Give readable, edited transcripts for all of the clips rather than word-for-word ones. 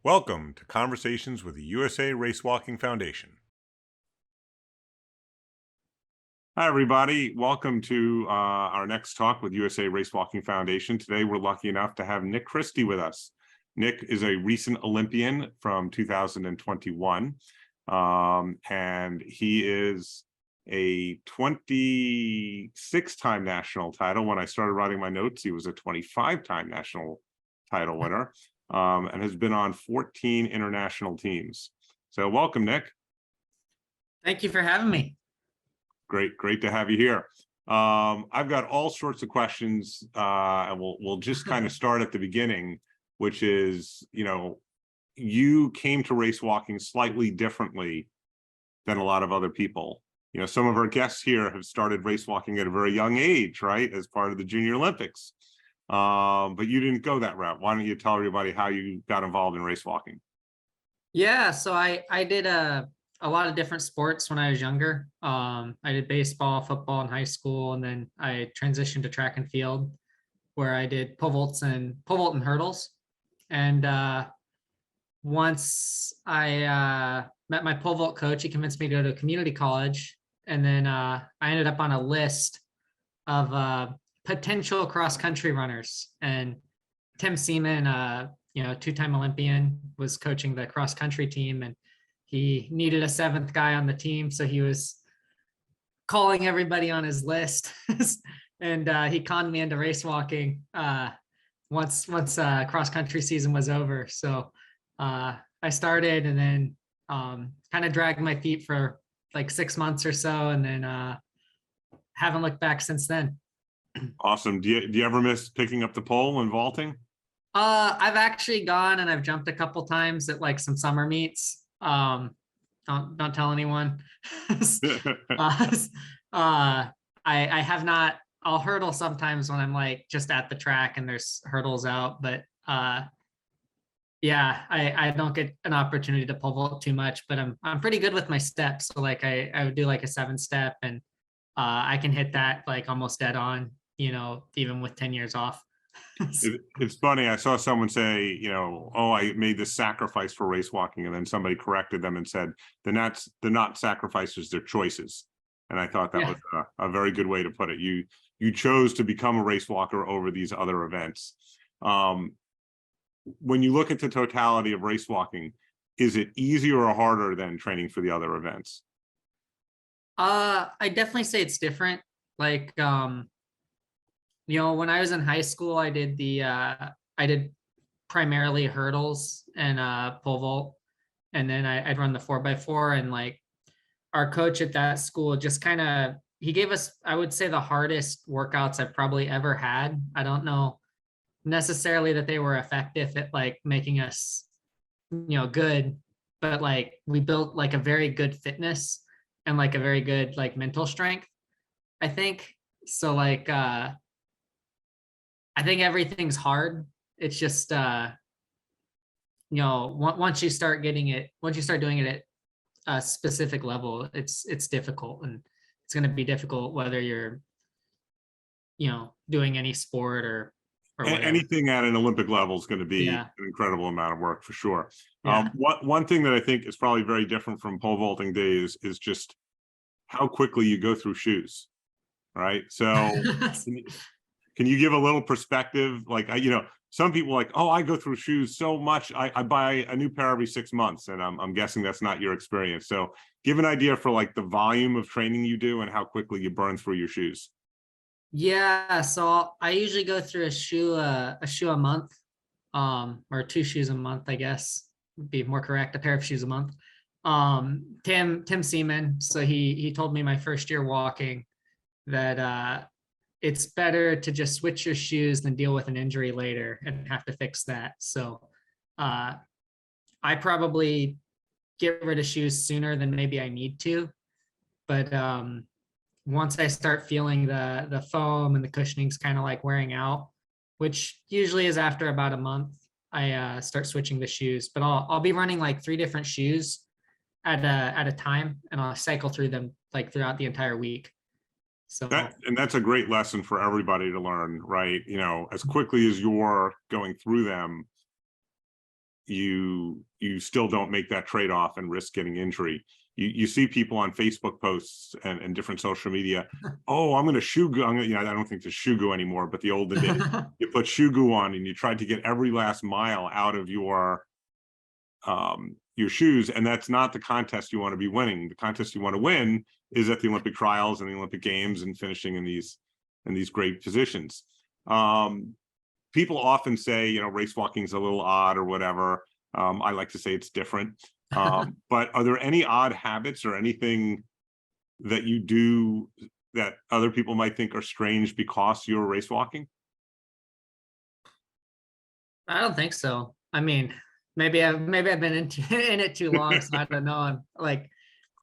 Welcome to Conversations with the USA Racewalking Foundation. Hi, everybody. Welcome to our next talk with USA Racewalking Foundation. Today, we're lucky enough to have Nick Christie with us. Nick is a recent Olympian from 2021, and he is a 26-time national title. When I started writing my notes, he was a 25-time national title winner. And has been on 14 international teams. So welcome, Nick. Thank you for having me. Great to have you here. I've got all sorts of questions, and we'll just kind of start at the beginning, which is, you came to race walking slightly differently than a lot of other people. Some of our guests here have started race walking at a very young age, right, as part of the Junior Olympics. But you didn't go that route. Why don't you tell everybody how you got involved in race walking? Yeah, so I did a lot of different sports when I was younger. I did baseball, football in high school, and then I transitioned to track and field, where I did pole vault and hurdles. And once I met my pole vault coach, he convinced me to go to a community college, and then I ended up on a list of potential cross-country runners, and Tim Seaman, two-time Olympian, was coaching the cross-country team, and he needed a seventh guy on the team, so he was calling everybody on his list. And he conned me into race walking once cross-country season was over. So I started, and then kind of dragged my feet for like 6 months or so, and then haven't looked back since then. Awesome. Do you ever miss picking up the pole and vaulting? I've actually gone and I've jumped a couple times at like some summer meets. Don't tell anyone. I have not. I'll hurdle sometimes when I'm like just at the track and there's hurdles out, but yeah, I don't get an opportunity to pole vault too much, but I'm pretty good with my steps. So like I would do like a 7-step, and I can hit that like almost dead on, even with 10 years off. It's funny. I saw someone say, oh, I made this sacrifice for race walking, and then somebody corrected them and said, they're not sacrifices, they're choices. And I thought that was a very good way to put it. You chose to become a race walker over these other events. When you look at the totality of race walking, is it easier or harder than training for the other events? I definitely say it's different. Like, when I was in high school, I did primarily hurdles and pole vault, and then I'd run the 4x4. And like our coach at that school just he gave us, I would say, the hardest workouts I've probably ever had. I don't know necessarily that they were effective at like making us, good, but like we built like a very good fitness and like a very good like mental strength, I think. So like I think everything's hard. It's just once you start doing it at a specific level, it's difficult, and it's going to be difficult whether you're doing any sport or anything at an Olympic level is going to be an incredible amount of work for sure. Yeah. One thing that I think is probably very different from pole vaulting days is just how quickly you go through shoes, right? So can you give a little perspective? Like, some people like, oh, I go through shoes so much. I buy a new pair every 6 months, and I'm guessing that's not your experience. So give an idea for like the volume of training you do and how quickly you burn through your shoes. Yeah, so I usually go through a shoe a month, or 2 shoes a month, I guess would be more correct. A pair of shoes a month. Tim Seaman, so he told me my first year walking that it's better to just switch your shoes than deal with an injury later and have to fix that. So I probably get rid of shoes sooner than maybe I need to, but once I start feeling the foam and the cushioning's kind of like wearing out, which usually is after about a month, I start switching the shoes. But I'll be running like 3 different shoes at a time, and I'll cycle through them like throughout the entire week. So that's a great lesson for everybody to learn, right? As quickly as you're going through them, you still don't make that trade-off and risk getting injury. You see people on Facebook posts and different social media. Oh, I'm going to shoe goo. I don't think there's shoe goo anymore, but the olden days, you put shoe goo on and you tried to get every last mile out of your shoes, and that's not the contest you want to be winning. The contest you want to win is at the Olympic trials and the Olympic Games and finishing in these great positions. People often say, race walking is a little odd or whatever. I like to say it's different. But are there any odd habits or anything that you do that other people might think are strange because you're race walking? I don't think so. I mean, maybe I've been in it too long, so I don't know. I'm like,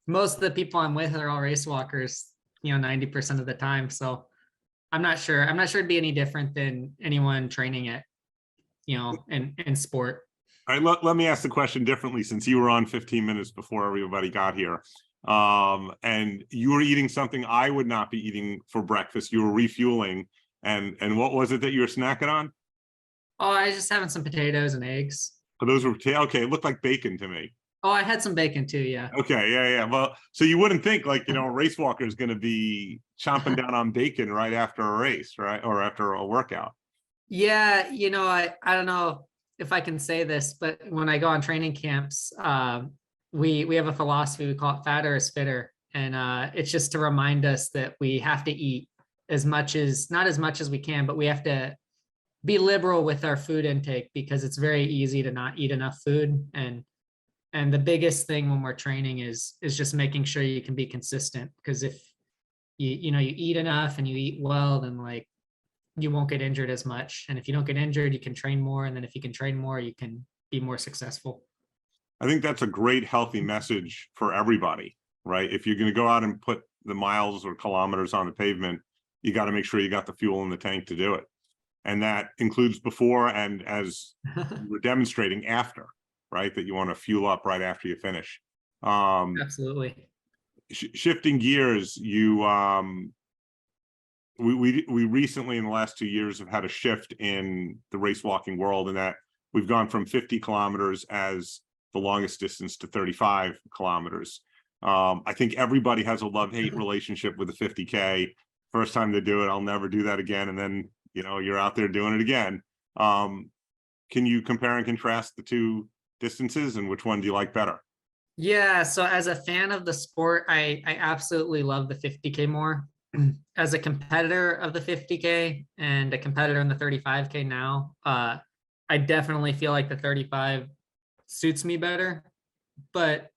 most of the people I'm with are all race walkers, 90% of the time. So I'm not sure it'd be any different than anyone training it, in sport. All right, let me ask the question differently, since you were on 15 minutes before everybody got here. And you were eating something I would not be eating for breakfast. You were refueling. And what was it that you were snacking on? Oh, I was just having some potatoes and eggs. Oh, those were okay. It looked like bacon to me. Oh, I had some bacon too. Yeah. Okay. Yeah. Well, so you wouldn't think like, a race walker is going to be chomping down on bacon right after a race, right? Or after a workout. Yeah. I don't know if I can say this, but when I go on training camps, we have a philosophy, we call it fatter is fitter. And it's just to remind us that we have to eat not as much as we can, but we have to be liberal with our food intake, because it's very easy to not eat enough food. And the biggest thing when we're training is just making sure you can be consistent, because if you eat enough and you eat well, then like you won't get injured as much. And if you don't get injured, you can train more. And then if you can train more, you can be more successful. I think that's a great, healthy message for everybody, right? If you're going to go out and put the miles or kilometers on the pavement, you got to make sure you got the fuel in the tank to do it. And that includes before and, as we're demonstrating, after, right? That you want to fuel up right after you finish. Absolutely. Shifting gears, we recently in the last 2 years have had a shift in the race walking world, in that we've gone from 50 kilometers as the longest distance to 35 kilometers. I think everybody has a love-hate relationship with the 50K. First time they do it, I'll never do that again. And then, you're out there doing it again. Can you compare and contrast the two distances, and which one do you like better? Yeah, so as a fan of the sport, I absolutely love the 50K more. As a competitor of the 50K and a competitor in the 35K now, I definitely feel like the 35 suits me better, but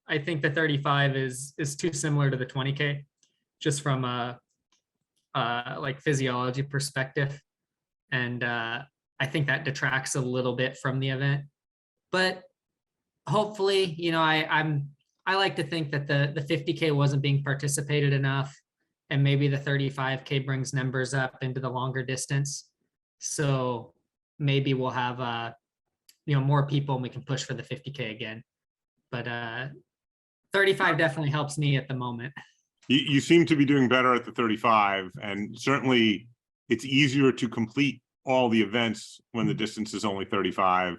I think the 35 is too similar to the 20K, just from a like physiology perspective. And I think that detracts a little bit from the event. But hopefully, I like to think that the 50K wasn't being participated enough, and maybe the 35K brings numbers up into the longer distance. So maybe we'll have more people and we can push for the 50K again. But 35 definitely helps me at the moment. You seem to be doing better at the 35, and certainly it's easier to complete all the events when the distance is only 35.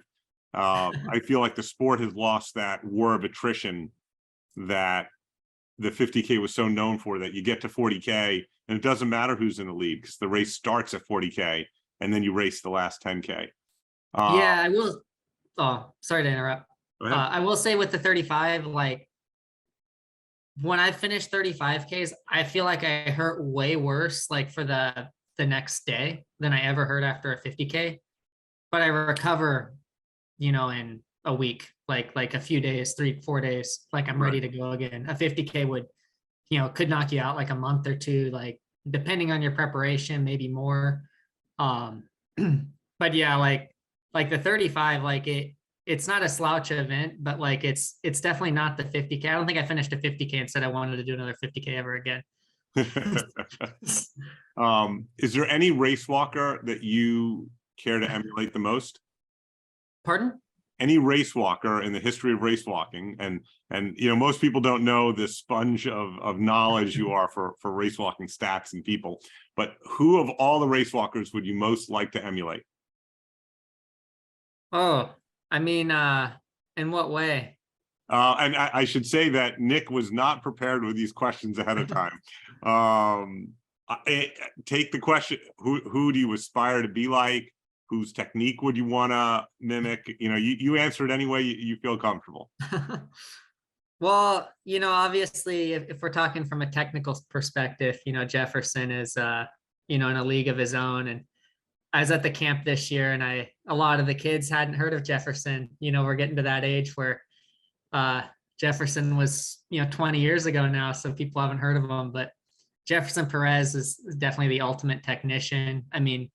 I feel like the sport has lost that war of attrition that the 50K was so known for, that you get to 40K and it doesn't matter who's in the lead, because the race starts at 40K and then you race the last 10K. Yeah, I will. Oh, sorry to interrupt. I will say with the 35, like when I finished 35Ks, I feel like I hurt way worse, like for the next day, than I ever hurt after a 50K. But I recover, in a week, like a few days, 3-4 days, like I'm ready to go again. A 50K would, could knock you out like a month or two, like depending on your preparation, maybe more. But yeah, like the 35, like it's not a slouch event, but like it's definitely not the 50K. I don't think I finished a 50K and said I wanted to do another 50K ever again. Is there any race walker that you care to emulate the most? Pardon? Any race walker in the history of race walking, and most people don't know the sponge of knowledge you are for race walking stats and people, but who of all the race walkers would you most like to emulate? Oh, I mean, in what way? And I should say that Nick was not prepared with these questions ahead of time. Take the question: who do you aspire to be like? Whose technique would you want to mimic? You answer it any way you feel comfortable. Well, obviously, if we're talking from a technical perspective, Jefferson is, in a league of his own. And I was at the camp this year, and a lot of the kids hadn't heard of Jefferson. We're getting to that age where Jefferson was, 20 years ago now, so people haven't heard of him. But Jefferson Perez is definitely the ultimate technician. I mean,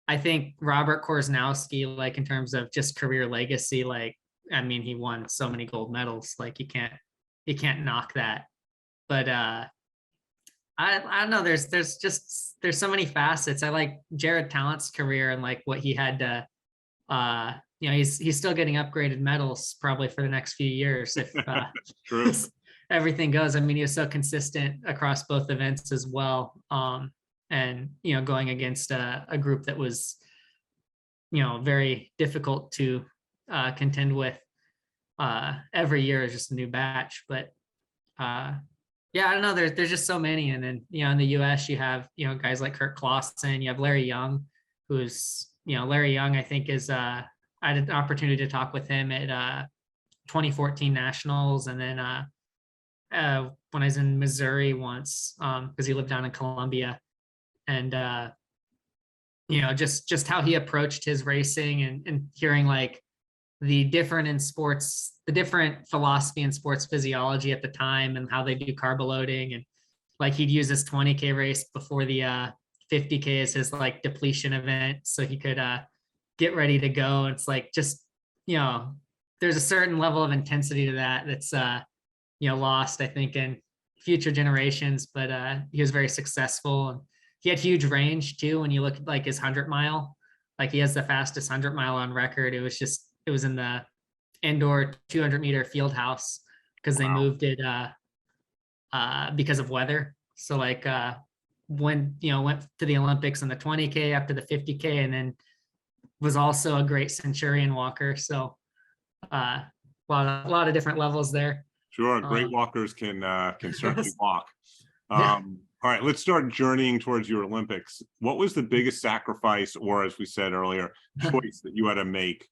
I think Robert Korzeniowski, like in terms of just career legacy, like, I mean, he won so many gold medals, like you can't knock that. But I don't know, there's so many facets. I like Jared Tallant's career and like what he had to he's still getting upgraded medals probably for the next few years if True. everything goes. I mean, he was so consistent across both events as well. And going against a group that was very difficult to contend with every year is just a new batch. But yeah, I don't know, there's just so many. And then in the US you have guys like Kurt Clausen, you have Larry Young, who's Larry Young, I think is I had an opportunity to talk with him at 2014 nationals. And then when I was in Missouri once, because he lived down in Columbia. And just how he approached his racing, and hearing like the different philosophy in sports physiology at the time, and how they do carb loading. And like he'd use this 20K race before the 50K as his like depletion event, so he could get ready to go. It's like, just there's a certain level of intensity to that's lost, I think, in future generations. But he was very successful, and he had huge range too. When you look at like his 100-mile, like he has the fastest 100-mile on record. It was in the indoor 200-meter field house, because they moved it because of weather. So like when went to the Olympics in the 20K up to the 50K, and then was also a great centurion walker. So a lot of different levels there. Sure, great walkers can certainly walk. All right, let's start journeying towards your Olympics. What was the biggest sacrifice, or as we said earlier, choice that you had to make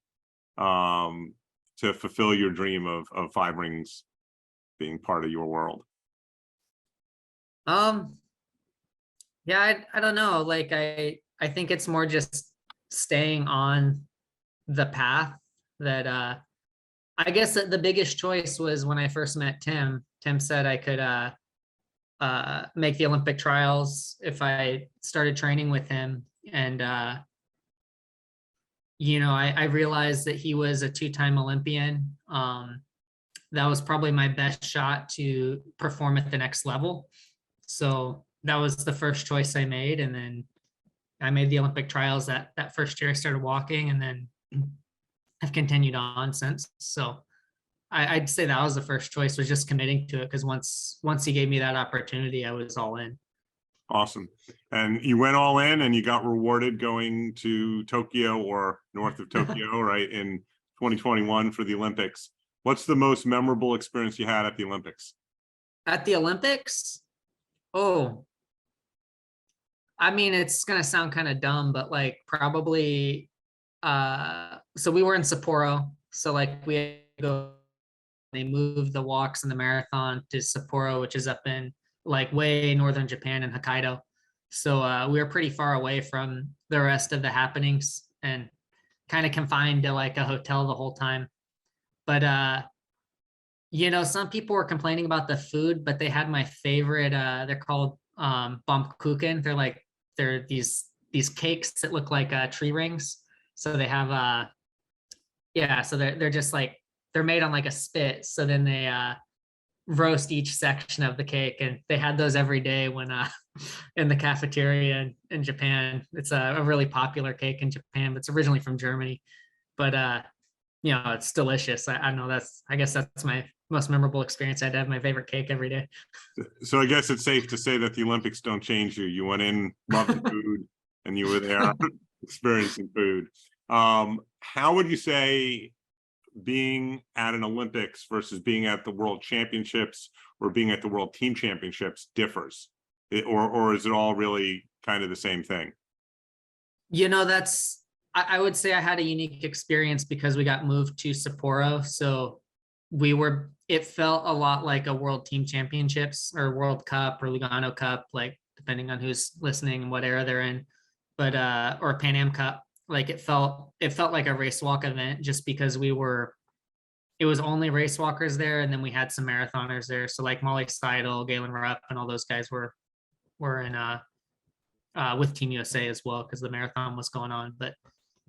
to fulfill your dream of Five Rings being part of your world? Yeah, I don't know. Like I think it's more just staying on the path that I guess that the biggest choice was when I first met Tim. Tim said I could make the Olympic trials if I started training with him. And I realized that he was a 2-time Olympian. That was probably my best shot to perform at the next level. So that was the first choice I made. And then I made the Olympic trials that first year I started walking, and then I've continued on since. So I'd say that was the first choice, was just committing to it, because once he gave me that opportunity, I was all in. Awesome. And you went all in, and you got rewarded going to Tokyo, or north of Tokyo, right, in 2021 for the Olympics. What's the most memorable experience you had at the Olympics? At the Olympics? Oh, I mean, it's going to sound kind of dumb, but like probably, so we were in Sapporo. So like we go, they moved the walks and the marathon to Sapporo, which is up in like way northern Japan in Hokkaido. So we were pretty far away from the rest of the happenings, and kind of confined to like a hotel the whole time. But some people were complaining about the food, but they had my favorite. They're called Baumkuchen. They're these cakes that look like tree rings. So they have so they're just like, they're made on like a spit. So then they roast each section of the cake, and they had those every day when in the cafeteria in Japan. It's a really popular cake in Japan, but it's originally from Germany. But it's delicious. I don't know, I guess that's my most memorable experience. I'd have my favorite cake every day. So I guess it's safe to say that the Olympics don't change you. You went in loving food, and you were there experiencing food. How would you say being at an Olympics versus being at the World Championships or being at the World Team Championships differs? Or is it all really kind of the same thing? I would say I had a unique experience because we got moved to Sapporo. So it felt a lot like a World Team Championships or World Cup or Lugano Cup, like depending on who's listening and what era they're in, but or Pan Am Cup. Like it felt like a race walk event just because it was only race walkers there, and then we had some marathoners there. So like Molly Seidel, Galen Rupp, and all those guys were in with Team USA as well because the marathon was going on. But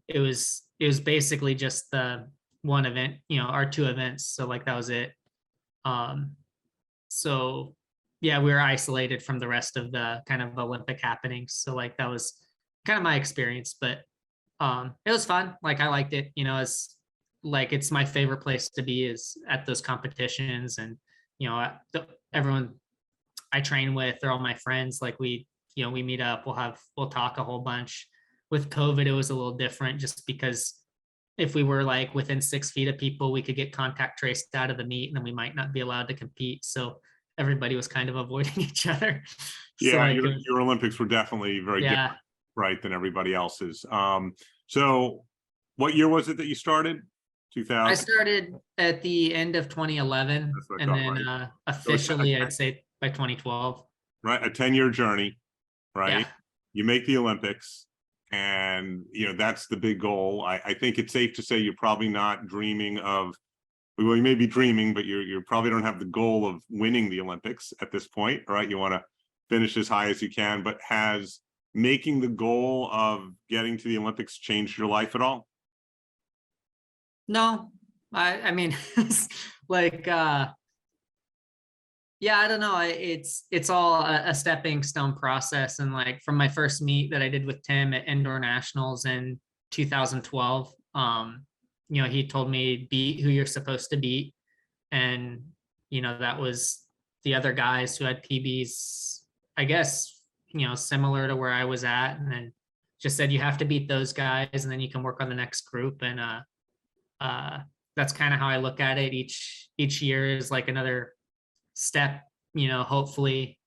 it was basically just the one event, our two events. So like that was it. So yeah, we were isolated from the rest of the kind of Olympic happenings. So like that was kind of my experience, but it was fun. Like I liked it, it's like it's my favorite place to be is at those competitions. And everyone I train with, they're all my friends. Like we meet up, we'll talk a whole bunch. With COVID, it was a little different just because if we were like within 6 feet of people, we could get contact traced out of the meet and then we might not be allowed to compete. So everybody was kind of avoiding each other. Yeah, so like your Olympics were definitely very different, right, than everybody else's. So what year was it that you started? 2000? I started at the end of 2011, and then right? Officially, I'd say by 2012. Right, a 10-year journey, right? Yeah. You make the Olympics, and that's the big goal. I think it's safe to say you're probably not dreaming of, well, you may be dreaming, but you probably don't have the goal of winning the Olympics at this point, right? You want to finish as high as you can, but has making the goal of getting to the Olympics changed your life at all? No, I mean, like, yeah, I don't know. It's all a stepping stone process. And like from my first meet that I did with Tim at Indoor Nationals in 2012, he told me beat who you're supposed to beat. And, that was the other guys who had PBs, I guess, similar to where I was at. And then just said, you have to beat those guys and then you can work on the next group. And, that's kind of how I look at it. Each year is like another step, hopefully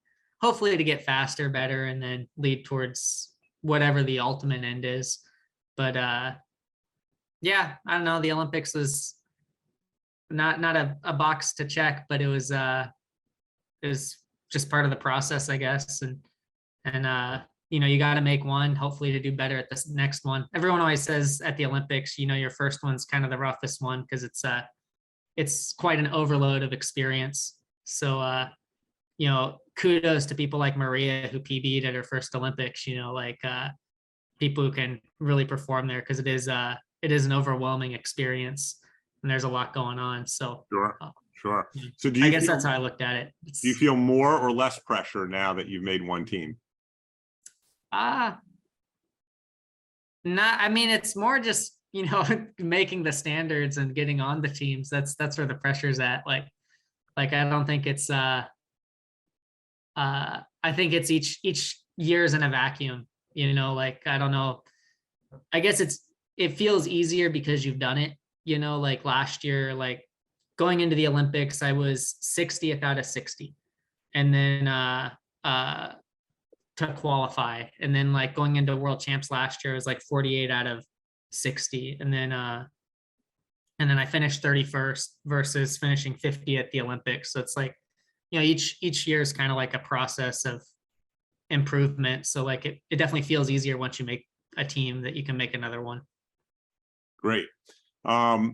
to get faster, better, and then lead towards whatever the ultimate end is. But yeah, I don't know. The Olympics was not a box to check, but it was just part of the process, I guess. And you got to make one, hopefully to do better at this next one. Everyone always says at the Olympics, your first one's kind of the roughest one because it's quite an overload of experience. So, kudos to people like Maria who PB'd at her first Olympics, people who can really perform there because it is an overwhelming experience and there's a lot going on. So sure. So I guess that's how I looked at it. Do you feel more or less pressure now that you've made one team? I mean, it's more just, making the standards and getting on the teams. That's where the pressure's at. Like I don't think it's, I think it's each year's in a vacuum, like, I don't know. I guess it feels easier because you've done it, like last year, like going into the Olympics, I was 60th out of 60. And then, to qualify, and then like going into world champs last year was like 48 out of 60, and then I finished 31st versus finishing 50 at the Olympics. So it's like each year is kind of like a process of improvement. So like it definitely feels easier once you make a team that you can make another one. Great.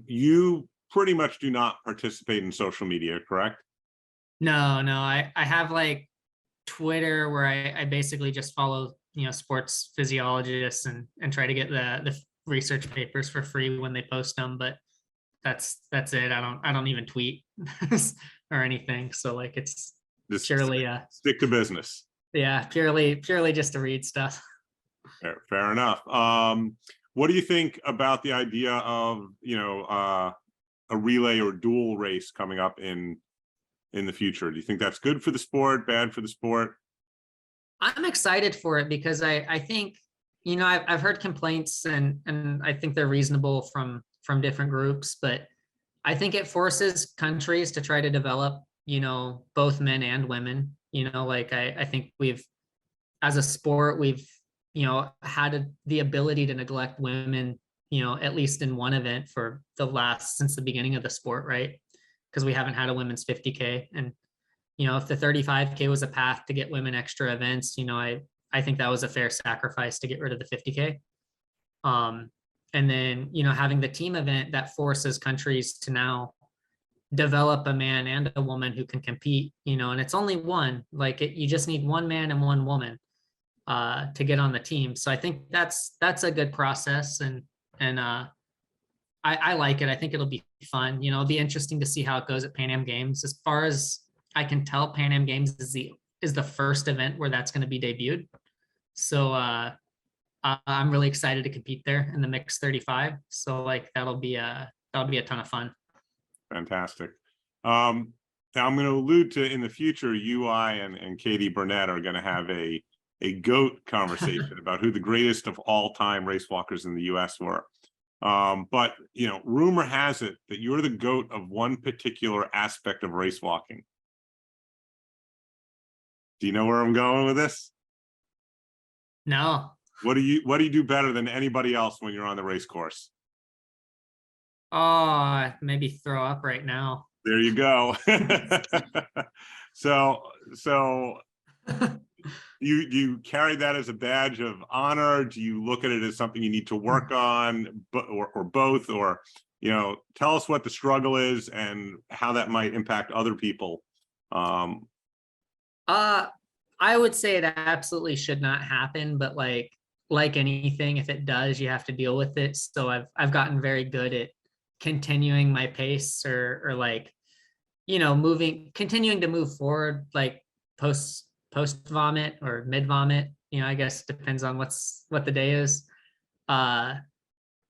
You pretty much do not participate in social media, correct? No, I have like Twitter where I basically just follow sports physiologists and try to get the research papers for free when they post them, but that's it. I don't even tweet or anything, so like it's just purely stick to business. Yeah, purely just to read stuff. Fair enough. What do you think about the idea of a relay or dual race coming up in the future? Do you think that's good for the sport, bad for the sport? I'm excited for it because I think, I've heard complaints and I think they're reasonable from different groups, but I think it forces countries to try to develop, both men and women. Like I think as a sport, we've, had the ability to neglect women, at least in one event since the beginning of the sport, right? Because we haven't had a women's 50K. And, if the 35K was a path to get women extra events, I think that was a fair sacrifice to get rid of the 50K. And then, having the team event that forces countries to now develop a man and a woman who can compete, and it's only one, like you just need one man and one woman to get on the team. So I think that's a good process. And I like it. I think it'll be fun. It'll be interesting to see how it goes at Pan Am Games. As far as I can tell, Pan Am Games is the first event where that's going to be debuted. So I'm really excited to compete there in the mixed 35. So like that'll be a ton of fun. Fantastic. Now I'm going to allude to in the future, UI and Katie Burnett are going to have a GOAT conversation about who the greatest of all time race walkers in the US were. But rumor has it that you're the GOAT of one particular aspect of race walking. Do you know where I'm going with this? No. What do you do better than anybody else when you're on the race course? Oh, maybe throw up right now. There you go. So you carry that as a badge of honor? Do you look at it as something you need to work on, or both? Or tell us what the struggle is and how that might impact other people. I would say it absolutely should not happen, but like anything, if it does, you have to deal with it. So I've gotten very good at continuing my pace, or like, continuing to move forward, like post vomit or mid vomit. I guess it depends on what the day is. In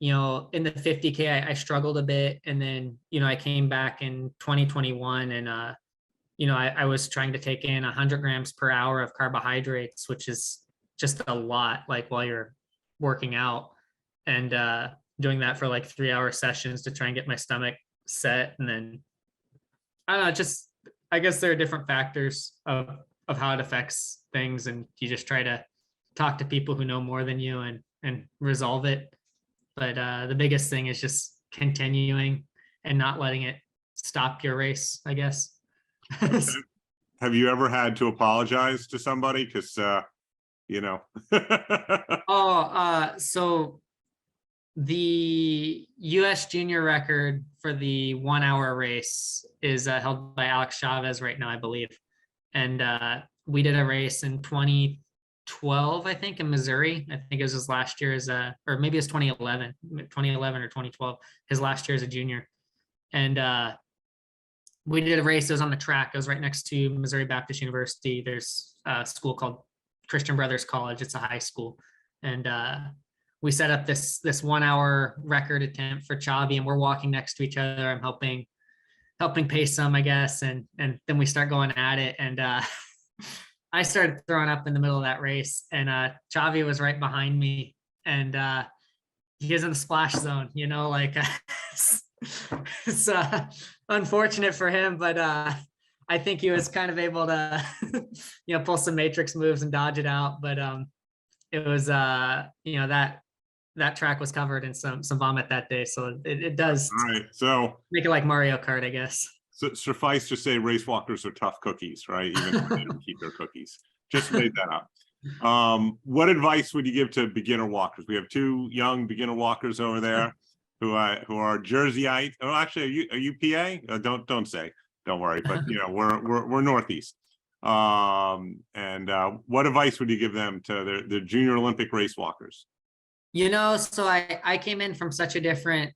the 50K, I struggled a bit, and then I came back in 2021, and I was trying to take in 100 grams per hour of carbohydrates, which is just a lot, like while you're working out, and doing that for like 3-hour sessions to try and get my stomach set. And then I don't know, I guess there are different factors of how it affects things, and you just try to talk to people who know more than you and resolve it. But the biggest thing is just continuing and not letting it stop your race, I guess. Have you ever had to apologize to somebody? Because so the US junior record for the 1 hour race is held by Alex Chavez right now, I believe. And we did a race in 2012, I think, in Missouri. I think it was his last year or maybe it's 2011 or 2012, his last year as a junior. And we did a race. It was on the track. It was right next to Missouri Baptist University. There's a school called Christian Brothers College. It's a high school. And we set up this 1 hour record attempt for Chavi, and we're walking next to each other. I'm helping pace him, I guess. And then we start going at it. And I started throwing up in the middle of that race, and Chavi was right behind me, and he was in the splash zone, like it's unfortunate for him, but I think he was kind of able to, pull some matrix moves and dodge it out. But it was, that track was covered in some vomit that day. So it does so make it like Mario Kart, I guess. So suffice to say, race walkers are tough cookies, right? Even if they don't keep their cookies. Just made that up. What advice would you give to beginner walkers? We have 2 young beginner walkers over there who are Jerseyite. Oh, actually, are you PA? Don't say. Don't worry. But we're Northeast. And what advice would you give them to the junior Olympic race walkers? So I came in from such a different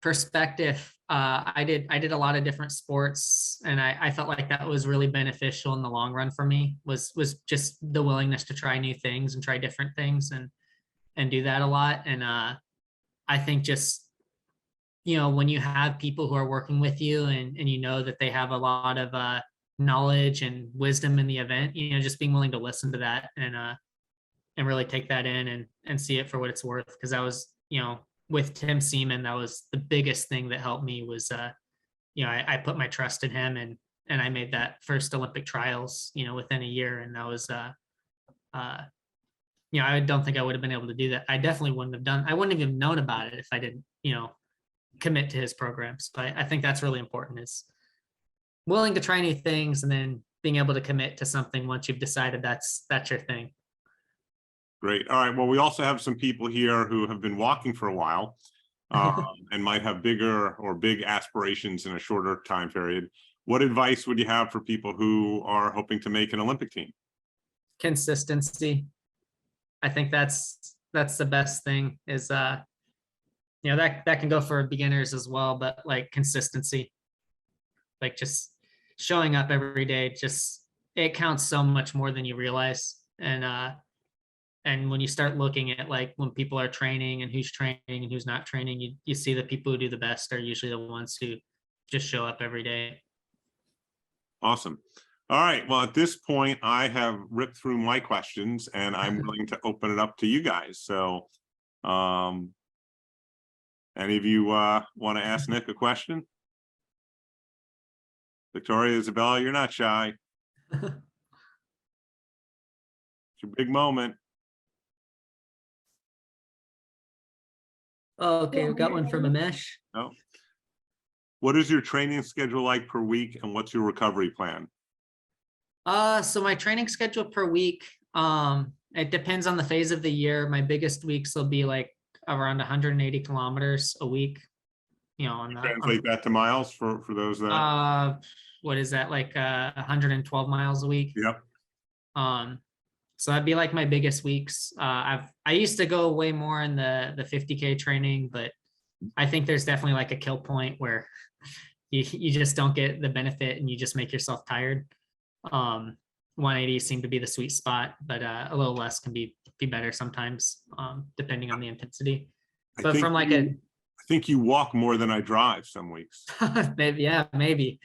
perspective. I did a lot of different sports, and I felt like that was really beneficial in the long run for me, was just the willingness to try new things and try different things and do that a lot. And I think just, when you have people who are working with you and that they have a lot of knowledge and wisdom in the event, just being willing to listen to that and really take that in and see it for what it's worth. Because I was, with Tim Seaman, that was the biggest thing that helped me, was I put my trust in him, and I made that first Olympic trials, within a year. And that was, I don't think I would have been able to do that. I definitely I wouldn't have even known about it if I didn't, commit to his programs. But I think that's really important, is willing to try new things and then being able to commit to something once you've decided that's your thing. Great. All right. Well, we also have some people here who have been walking for a while and might have big aspirations in a shorter time period. What advice would you have for people who are hoping to make an Olympic team? Consistency. I think that's the best thing, is that can go for beginners as well, but like consistency, like just showing up every day, it counts so much more than you realize. And when you start looking at like when people are training and who's training and who's not training, you see the people who do the best are usually the ones who just show up every day. Awesome. All right. Well, at this point, I have ripped through my questions and I'm willing to open it up to you guys. So any of you want to ask Nick a question? Victoria, Isabella, you're not shy. It's your big moment. Oh, okay. We've got one from Amesh. Oh. What is your training schedule like per week, and what's your recovery plan? So my training schedule per week, it depends on the phase of the year. My biggest weeks will be like around 180 kilometers a week. Translate that to miles for those that. What is that, like 112 miles a week? Yep. So that'd be like my biggest weeks. I used to go way more in the 50K training, but I think there's definitely like a kill point where you just don't get the benefit and you just make yourself tired. 180 seemed to be the sweet spot, but a little less can be better sometimes, depending on the intensity. But from like I think you walk more than I drive some weeks. maybe.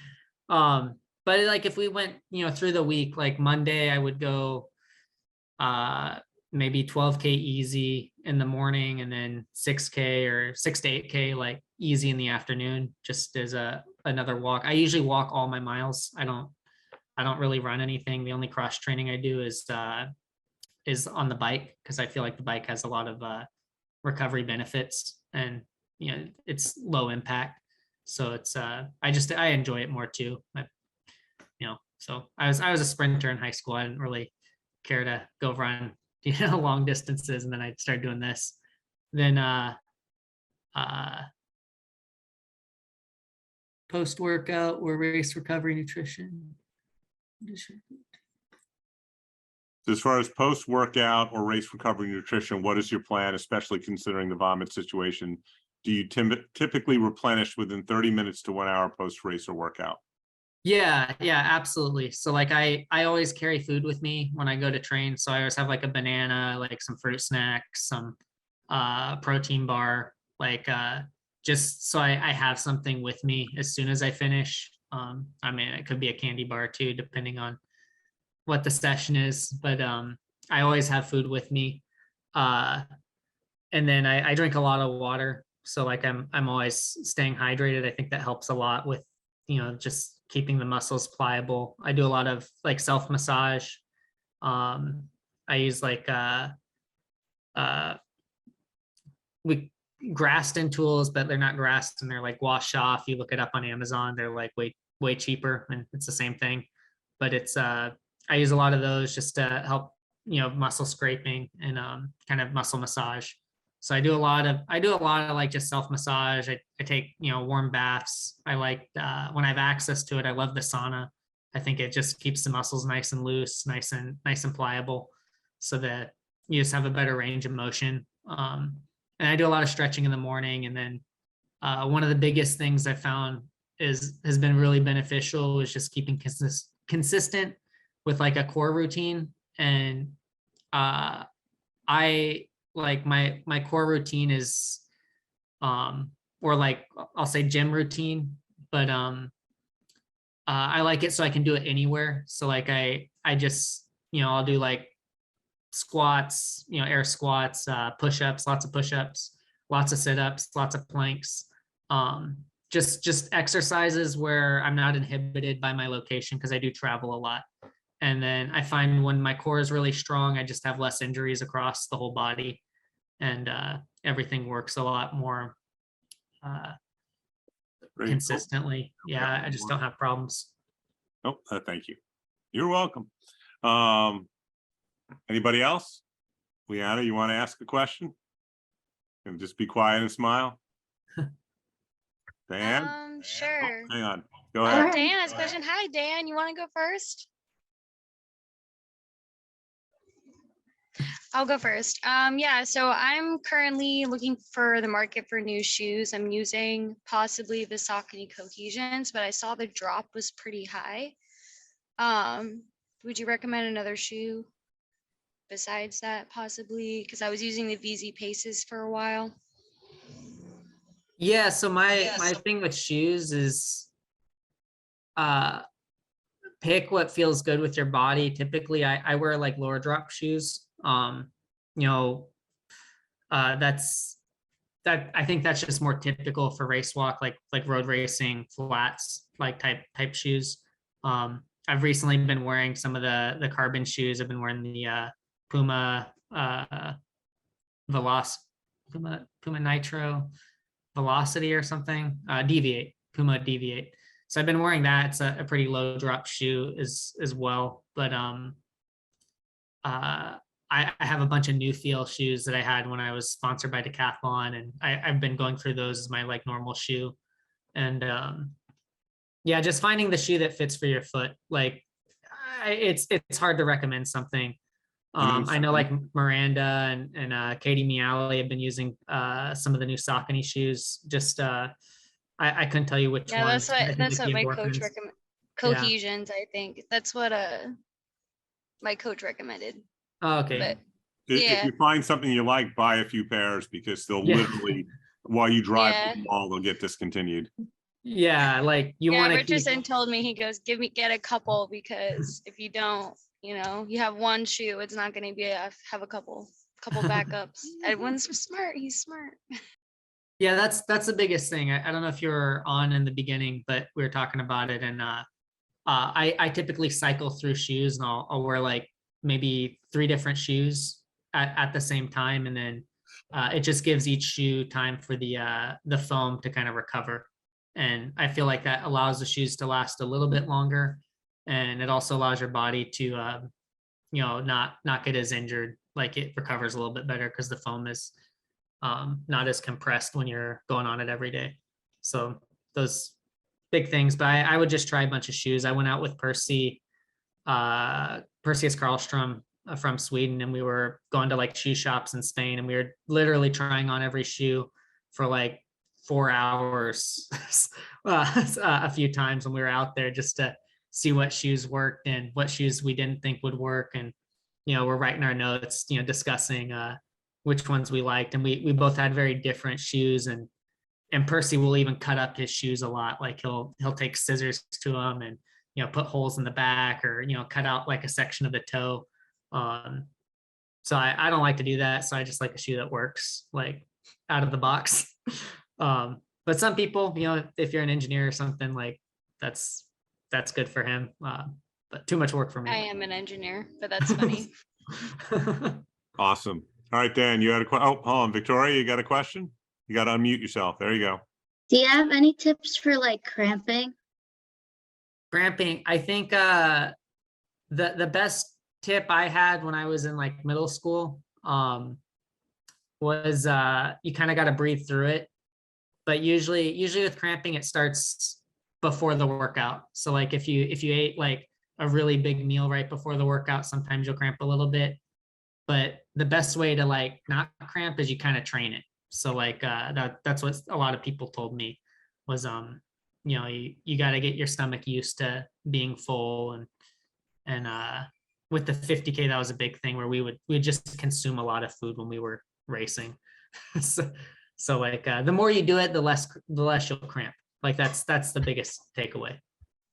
But like if we went, through the week, like Monday, I would go maybe 12K easy in the morning, and then 6K or 6 to 8K like easy in the afternoon, just as another walk. I usually walk all my miles. I don't really run anything. The only cross training I do is on the bike, because I feel like the bike has a lot of recovery benefits, and it's low impact. So it's I enjoy it more too. So I was a sprinter in high school. I didn't really care to go run long distances, and then I started doing this. Then post workout or race recovery nutrition. As far as post workout or race recovery nutrition, what is your plan, especially considering the vomit situation? Do you typically replenish within 30 minutes to 1 hour post race or workout? Yeah, absolutely. So like I always carry food with me when I go to train. So I always have like a banana, like some fruit snacks, some protein bar, like just so I have something with me as soon as I finish. I mean, it could be a candy bar too, depending on what the session is, but I always have food with me. And then I drink a lot of water. So like I'm always staying hydrated. I think that helps a lot with, just keeping the muscles pliable. I do a lot of like self massage. I use like Graston tools, but they're not Graston. They're like wash off. You look it up on Amazon. They're like way cheaper, and it's the same thing. But it's I use a lot of those just to help, muscle scraping and kind of muscle massage. So I do a lot of like just self massage. I take, warm baths. I like when I have access to it. I love the sauna. I think it just keeps the muscles nice and loose, nice and pliable, so that you just have a better range of motion. And I do a lot of stretching in the morning. And then one of the biggest things I found has been really beneficial is just keeping consistent with like a core routine. And I like my core routine is or like I'll say gym routine, but I like it so I can do it anywhere. So like I just, I'll do like squats, air squats, push-ups, lots of push-ups, lots of sit-ups, lots of planks. just exercises where I'm not inhibited by my location because I do travel a lot. And then I find when my core is really strong, I just have less injuries across the whole body, and everything works a lot more consistently. Cool. Yeah, I just don't have problems. Oh, thank you. You're welcome. Anybody else? Leanna, you want to ask a question? And just be quiet and smile. Dan? Sure. Oh, hang on. Go ahead. Dan has a question. Hi, Dan. You want to go first? I'll go first. Yeah, so I'm currently looking for the market for new shoes. I'm using possibly the Saucony Cohesions, but I saw the drop was pretty high. Would you recommend another shoe besides that, possibly? Because I was using the VZ Paces for a while. Yeah, so my thing with shoes is pick what feels good with your body. Typically I wear like lower drop shoes. I think that's just more typical for race walk, like road racing, flats, like type shoes. I've recently been wearing some of the carbon shoes. I've been wearing the Puma Puma Nitro Velocity or something, Deviate, Puma Deviate. So I've been wearing that. It's a pretty low drop shoe as well. But I have a bunch of New Feel shoes that I had when I was sponsored by Decathlon, and I've been going through those as my like normal shoe. And yeah, just finding the shoe that fits for your foot. Like it's hard to recommend something. I know like Miranda and Katie Miali have been using some of the new Saucony shoes. Just I couldn't tell you which ones. That's what my coach recommended. Cohesions, I think. That's what my coach recommended. Oh, okay. But, if you find something you like, buy a few pairs, because they'll literally, while you drive the mall, they'll get discontinued. Yeah, like you want to. Richardson told me, he goes, get a couple, because if you don't, you have one shoe, it's not going to be have a couple backups. Edwin's smart. He's smart. Yeah, that's the biggest thing. I don't know if you were on in the beginning, but we were talking about it, and I typically cycle through shoes, and I'll wear like maybe 3 different shoes at the same time, and then it just gives each shoe time for the foam to kind of recover, and I feel like that allows the shoes to last a little bit longer, and it also allows your body to not get as injured. Like it recovers a little bit better because the foam is not as compressed when you're going on it every day. So those big things. But I would just try a bunch of shoes. I went out with Perseus Karlstrom from Sweden, and we were going to like shoe shops in Spain, and we were literally trying on every shoe for like 4 hours a few times when we were out there, just to see what shoes worked and what shoes we didn't think would work. And we're writing our notes, discussing which ones we liked, and we both had very different shoes. And Percy will even cut up his shoes a lot. Like he'll take scissors to them and put holes in the back, or cut out like a section of the toe. So I don't like to do that. So I just like a shoe that works, like out of the box. But some people, if you're an engineer or something, like that's good for him. But too much work for me. I am an engineer, but that's funny. Awesome. All right, Dan, you had a question. Oh, hold on, Victoria, you got a question? You got to unmute yourself. There you go. Do you have any tips for like cramping? Cramping, I think the best tip I had when I was in like middle school was you kind of got to breathe through it. But usually with cramping, it starts before the workout. So like if you ate like a really big meal right before the workout, sometimes you'll cramp a little bit. But the best way to like not cramp is you kind of train it. So like that's what a lot of people told me was you got to get your stomach used to being full, and with the 50K, that was a big thing where we would just consume a lot of food when we were racing. so like the more you do it, the less you'll cramp. Like that's the biggest takeaway.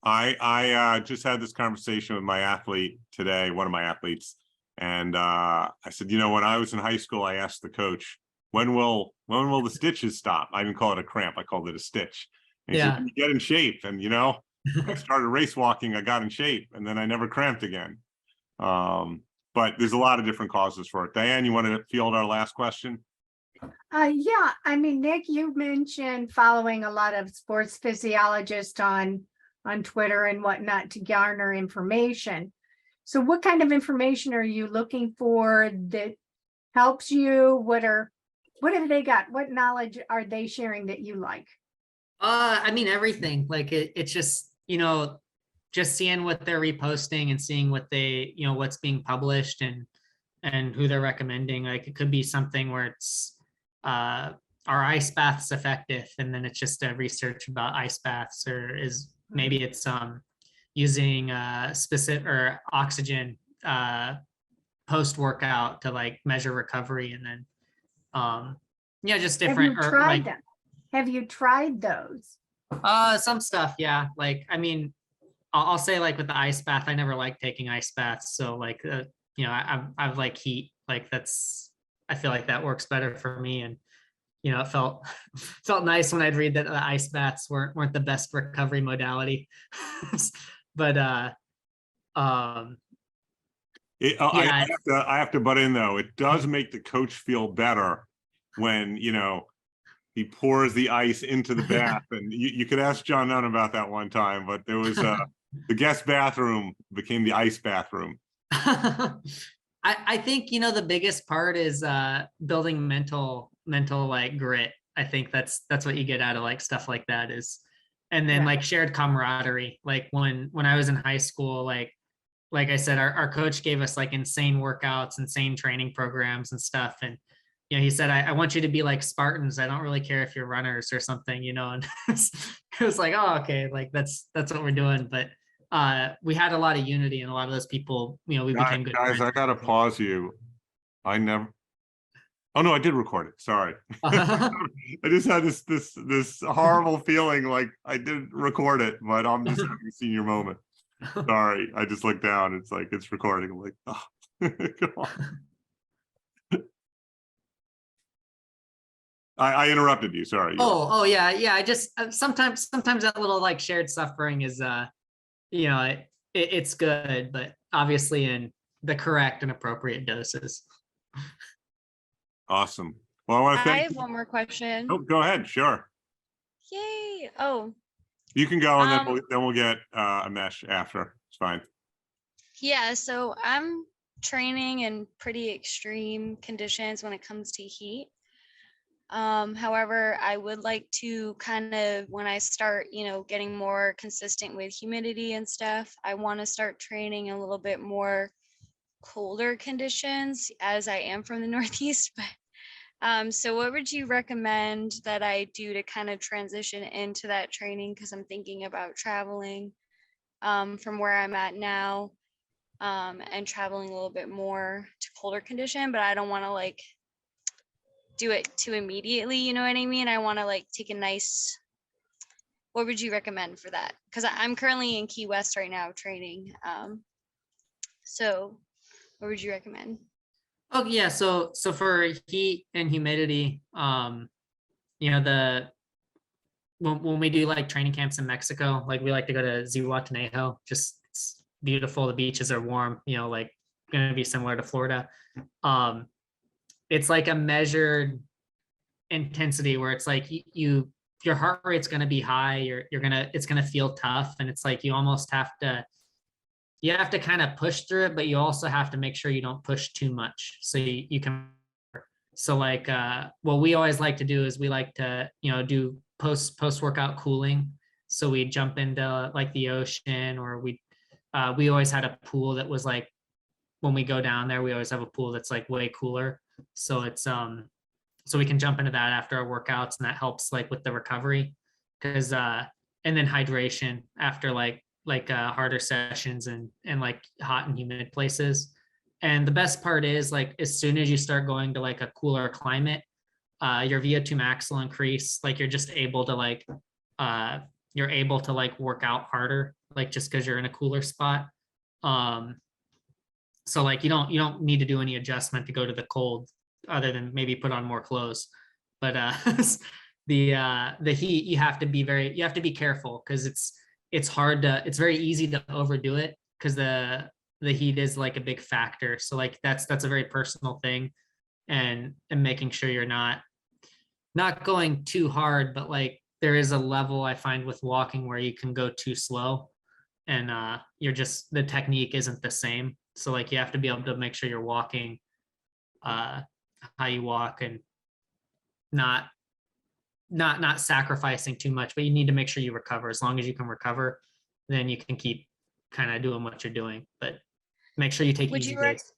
I just had this conversation with my athlete today, one of my athletes, and I said, when I was in high school, I asked the coach, when will the stitches stop? I didn't call it a cramp, I called it a stitch. And he said, "You get in shape." And, you know, I started race walking, I got in shape, and then I never cramped again. But there's a lot of different causes for it. Diane, you want to field our last question? Yeah, I mean, Nick, you mentioned following a lot of sports physiologists on Twitter and whatnot to garner information. So what kind of information are you looking for that helps you? What have they got? What knowledge are they sharing that you like? I mean, everything. Like it's just, you know, just seeing what they're reposting and seeing what they, you know, what's being published and who they're recommending. Like it could be something where it's are ice baths effective, and then it's just a research about ice baths, or is maybe it's using specific or oxygen post workout to like measure recovery, and then yeah, just different. Have you or tried like them? Have you tried those? some stuff, yeah. Like I mean, I'll say like with the ice bath, I never liked taking ice baths, so like you know, I've like heat, like that's, I feel like that works better for me. And you know, it felt nice when I'd read that the ice baths weren't the best recovery modality. But I yeah, have to butt in though. It does make the coach feel better when, you know, he pours the ice into the bath. And you could ask John Nunn about that one time, but there was the guest bathroom became the ice bathroom. I think, you know, the biggest part is building mental like grit. I think that's what you get out of like stuff like that is, and then like shared camaraderie. Like when I was in high school, like I said, our coach gave us like insane workouts, insane training programs and stuff. And you know, he said, I want you to be like Spartans. I don't really care if you're runners or something, you know. And it was like, oh, okay, like that's what we're doing. But we had a lot of unity, and a lot of those people, you know, we became good guys, friends. I gotta pause you. Oh no, I did record it. Sorry. I just had this horrible feeling like I didn't record it, but I'm just having a senior moment. Sorry, I just looked down. It's like it's recording. I'm like, oh, come on. I interrupted you. Sorry. Oh yeah. I just sometimes that little like shared suffering is you know, it's good, but obviously in the correct and appropriate doses. Awesome. Well, I want to thank I have one more question. Oh, go ahead. Sure. Yay. Oh, You can go, and then we'll get a mesh after. It's fine. yeah. So I'm training in pretty extreme conditions when it comes to heat. However, I would like to kind of, when I start, you know, getting more consistent with humidity and stuff, I want to start training a little bit more colder conditions, as I am from the Northeast. But so what would you recommend that I do to kind of transition into that training? Because I'm thinking about traveling from where I'm at now and traveling a little bit more to colder condition, but I don't want to like do it too immediately, you know what I mean? I want to like take a nice, what would you recommend for that? Because I'm currently in Key West right now training. So what would you recommend? Oh yeah, so for heat and humidity, you know, when we do like training camps in Mexico, like we like to go to Zihuatanejo. Just it's beautiful. The beaches are warm, you know, like going to be similar to Florida. It's like a measured intensity where it's like your heart rate's going to be high. It's going to feel tough, and it's like you almost have to kind of push through it, but you also have to make sure you don't push too much, so you can. So like what we always like to do is we like to, you know, do post workout cooling. So we jump into like the ocean, or we always had a pool that was like, when we go down there, we always have a pool that's like way cooler. So it's so we can jump into that after our workouts, and that helps like with the recovery. Because and then hydration after like harder sessions and like hot and humid places. And the best part is like as soon as you start going to like a cooler climate, your VO2 max will increase. Like you're just able to like work out harder, like just because you're in a cooler spot. So like you don't need to do any adjustment to go to the cold, other than maybe put on more clothes. But the heat, you have to be careful, because it's very easy to overdo it, because the heat is like a big factor. So like that's a very personal thing, and making sure you're not going too hard, but like there is a level I find with walking where you can go too slow, and the technique isn't the same. So like you have to be able to make sure you're walking how you walk, and not sacrificing too much, but you need to make sure you recover. As long as you can recover, then you can keep kind of doing what you're doing, but make sure you take easy days.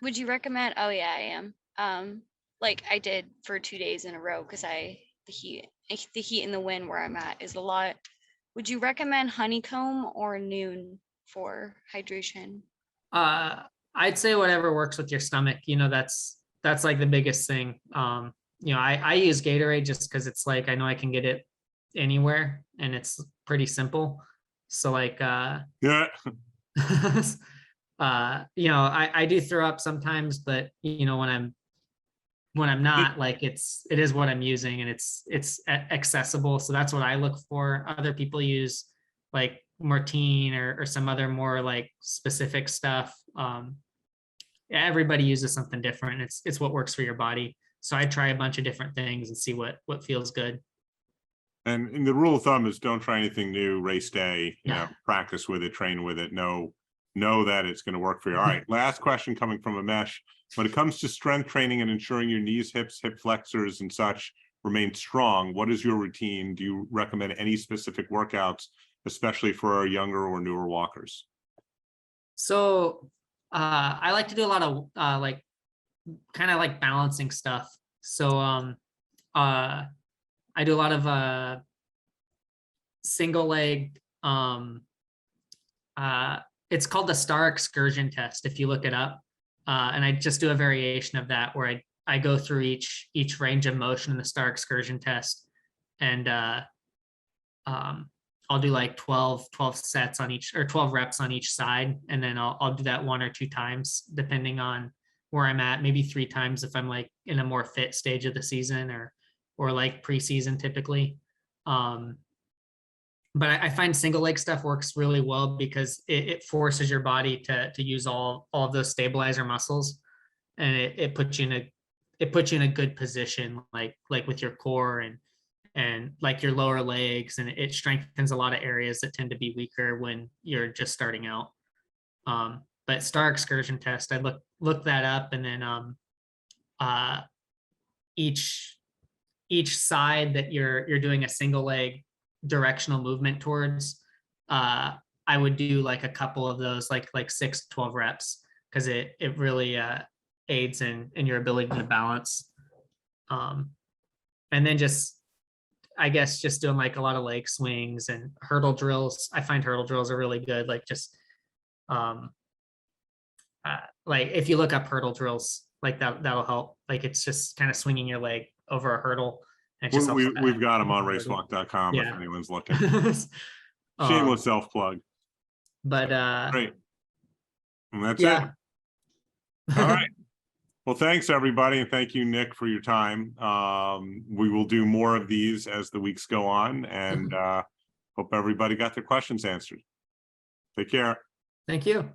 Would you recommend? Oh yeah, I am. Like I did for 2 days in a row, because the heat and the wind where I'm at is a lot. Would you recommend honeycomb or noon for hydration? I'd say whatever works with your stomach. That's like the biggest thing. I use Gatorade just because it's like I know I can get it anywhere, and it's pretty simple. So like Yeah. I do throw up sometimes, but when I'm not, like it is what I'm using, and it's accessible. So that's what I look for. Other people use like Martine or some other more like specific stuff. Everybody uses something different. It's what works for your body. So I try a bunch of different things and see what feels good. And the rule of thumb is don't try anything new race day, practice with it, train with it, know that it's going to work for you. All right. Last question coming from Amesh. When it comes to strength training and ensuring your knees, hips, hip flexors and such remain strong, what is your routine? Do you recommend any specific workouts, especially for our younger or newer walkers? So I like to do a lot of like kind of like balancing stuff. So I do a lot of single leg. It's called the star excursion test if you look it up. And I just do a variation of that where I go through each range of motion in the star excursion test, and I'll do like 12 sets on each, or 12 reps on each side, and then I'll do that 1 or 2 times depending on where I'm at, maybe 3 times if I'm like in a more fit stage of the season, or like preseason typically. But I find single leg stuff works really well because it forces your body to use all of those stabilizer muscles, and it puts you in a good position, like with your core and like your lower legs, and it strengthens a lot of areas that tend to be weaker when you're just starting out. But star excursion test, I look that up, and then each side that you're doing a single leg directional movement towards, I would do like a couple of those, like 6 to 12 reps, because it really aids in your ability to balance. And then I guess just doing like a lot of leg swings and hurdle drills. I find hurdle drills are really good. Like just like if you look up hurdle drills, like that'll help. Like it's just kind of swinging your leg over a hurdle. We've got them on racewalk.com if anyone's looking. Shameless self-plug. But great. And that's it. All right. Well, thanks everybody, and thank you, Nick, for your time. We will do more of these as the weeks go on, and hope everybody got their questions answered. Take care. Thank you.